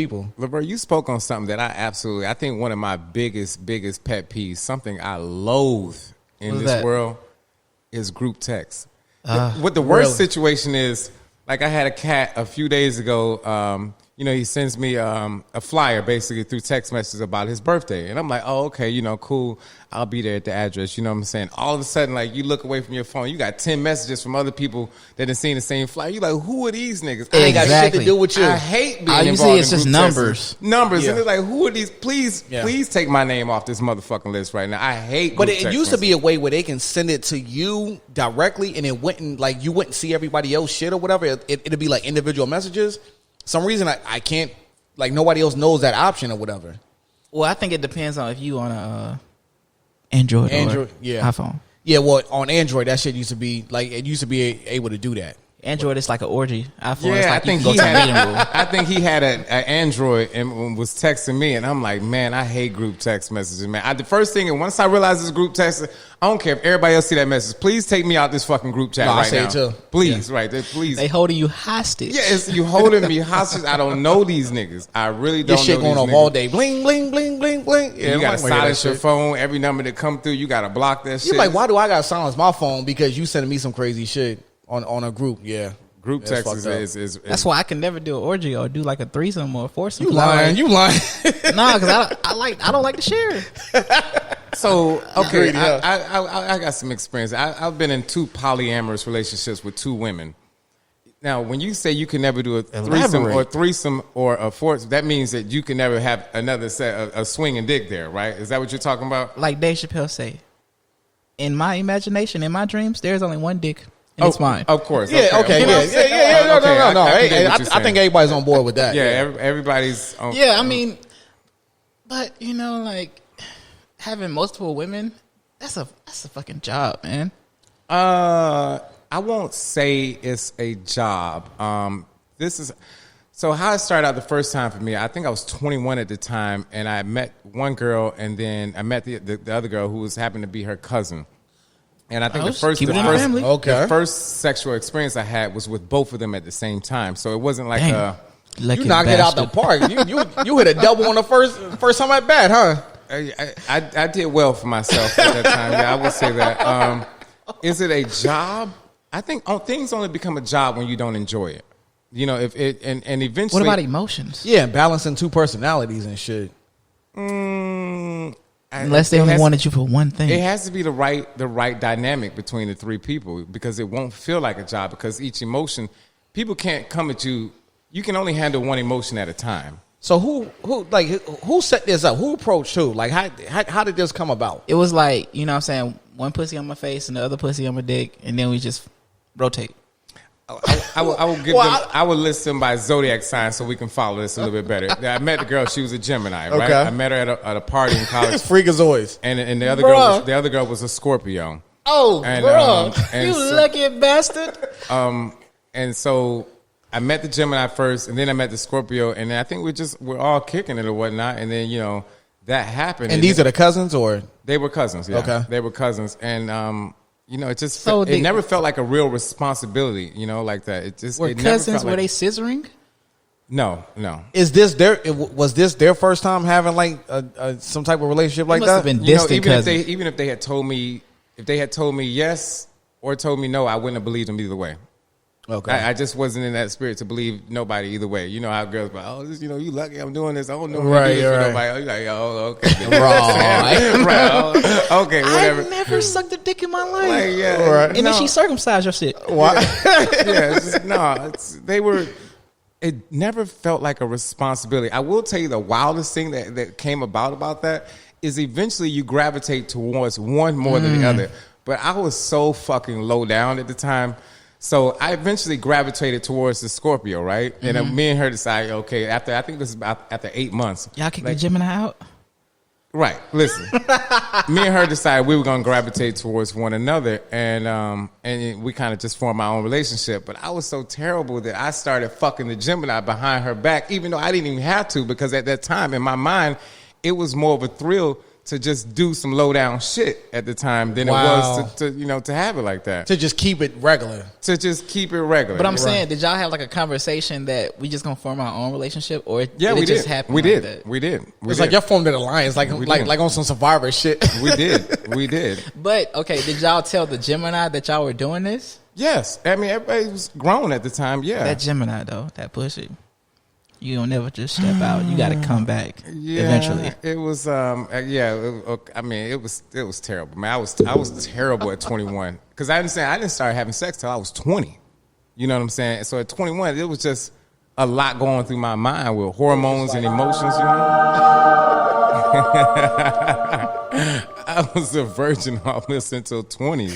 people. LeVar, you spoke on something that I think one of my biggest pet peeves, something I loathe in this world, is group text. What the worst situation is, like I had a cat a few days ago, he sends me a flyer basically through text messages about his birthday. And I'm like, oh, okay, cool. I'll be there at the address. You know what I'm saying? All of a sudden, like, you look away from your phone, you got 10 messages from other people that have seen the same flyer. You like, who are these niggas? They got shit to do with you. I hate being All you involved see in is just group numbers. Numbers. Yeah. And it's like, who are these? Please take my name off this motherfucking list right now. I hate But group it text used to be a messages. way where they can send it to you directly, and it wouldn't, like, you wouldn't see everybody else shit or whatever. It'd be like individual messages. Some reason I can't, like, nobody else knows that option or whatever. Well, I think it depends on if you on a Android or iPhone. Yeah, well, on Android, that shit used to be, like, it used to be able to do that. Android is like an orgy. iPhone Yeah, is like I think you he can go to the had. meeting room. I think he had an Android and was texting me, and I'm like, man, I hate group text messages, man. The first thing, and once I realized it's group text, I don't care if everybody else see that message. Please take me out this fucking group chat No, I right say now. it too. Please, right there, please. They holding you hostage. Yeah, you holding me hostage. I don't know these niggas. I really don't. This shit know going these off niggas. all day. Bling, bling, bling, bling, bling. Yeah, You gotta I'm not gonna hear silence that your shit. phone. Every number that come through, you gotta block that shit. You're like, why do I gotta silence my phone because you sending me some crazy shit on a group? Yeah. Group That's text fucked up. is That's why I can never do an orgy or do like a threesome or a foursome. You lying. You lying. Nah, because I don't like to share. So okay, Agreed, yeah. I got some experience. I've been in 2 polyamorous relationships with 2 women. Now, when you say you can never do a threesome or a foursome, that means that you can never have another set a swinging dick there, right? Is that what you're talking about? Like Dave Chappelle say, in my imagination, in my dreams, there's only one dick, and it's mine. Of course. Yeah, okay, Okay. yeah. No. I get what you're I think everybody's on board with that. Yeah, everybody's on. Yeah, I mean, but like having multiple women, that's a fucking job, man. I won't say it's a job. This is so how it started out the first time for me. I think I was 21 at the time, and I met one girl, and then I met the other girl who happened to be her cousin. And I think the first sexual experience I had was with both of them at the same time. So it wasn't like Dang. You knocked it out the park. You hit a double on the first time at bat, huh? I did well for myself at that time. Yeah, I would say that. Is it a job? I think things only become a job when you don't enjoy it. If it and eventually. What about emotions? Yeah, balancing 2 personalities and shit. Unless they only wanted you for one thing. It has to be the right dynamic between the 3 people because it won't feel like a job because each emotion, people can't come at you. You can only handle one emotion at a time. So who set this up? Who approached who? Like how did this come about? It was like, what I'm saying, one pussy on my face and the other pussy on my dick, and then we just rotate. I will give them. I will list them by zodiac sign so we can follow this a little bit better. I met the girl; she was a Gemini, right? Okay. I met her at a party in college. Freakazoids. And the other girl was a Scorpio. Oh, And, bro, and you so- lucky bastard! And so I met the Gemini first, and then I met the Scorpio, and I think we're all kicking it or whatnot, and then that happened. And these are the cousins, or they were cousins. Yeah. Okay, they were cousins, and it just So it never felt like a real responsibility, like that. It just Were it never cousins? felt Were like, they scissoring? No. was this their first time having like some type of relationship like must that? have been distant cousins. Even if they had told me yes or told me no, I wouldn't have believed them either way. Okay, I just wasn't in that spirit to believe nobody either way. You know how girls be like, you lucky I'm doing this. I don't know Right, do this for right. nobody. You're like, oh, okay. right. Okay, whatever. I never sucked a dick in my life. Like, yeah, Right. And then she circumcised your shit. It never felt like a responsibility. I will tell you the wildest thing that came about that is eventually you gravitate towards one more than the other. But I was so fucking low down at the time. So I eventually gravitated towards the Scorpio, right? And me and her decided, okay, after 8 months. Y'all kicked the Gemini out? Right. Listen, me and her decided we were going to gravitate towards one another, and we kind of just formed our own relationship. But I was so terrible that I started fucking the Gemini behind her back, even though I didn't even have to, because at that time in my mind, it was more of a thrill to just do some low down shit at the time than it was to have it like that. To just keep it regular. To just keep it regular. But I'm saying, did y'all have like a conversation that we just gonna form our own relationship, or we it just did. happen? We like did. that? We did. It's like y'all formed an alliance, like on some Survivor shit. We did. We did. But okay, did y'all tell the Gemini that y'all were doing this? Yes. I mean, everybody was grown at the time. Yeah. That Gemini though, that pussy. You don't never just step out. You got to come back eventually. It was, I mean, it was terrible. Man, I was terrible at 21 because I didn't start having sex till I was 20. You know what I'm saying? So at 21, it was just a lot going through my mind with hormones and emotions. You know. I was a virgin almost until 20.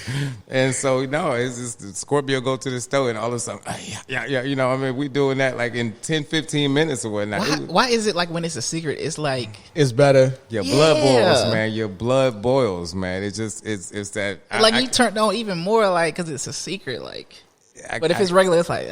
And so, it's just Scorpio go to the store and all of a sudden, yeah. You know, I mean, we doing that like in 10, 15 minutes or whatnot. Why is it like when it's a secret, it's like... It's better. Your blood boils, man. Your blood boils, man. It's just, it's that... you turned on even more like, because it's a secret, like... But if it's regular, it's like...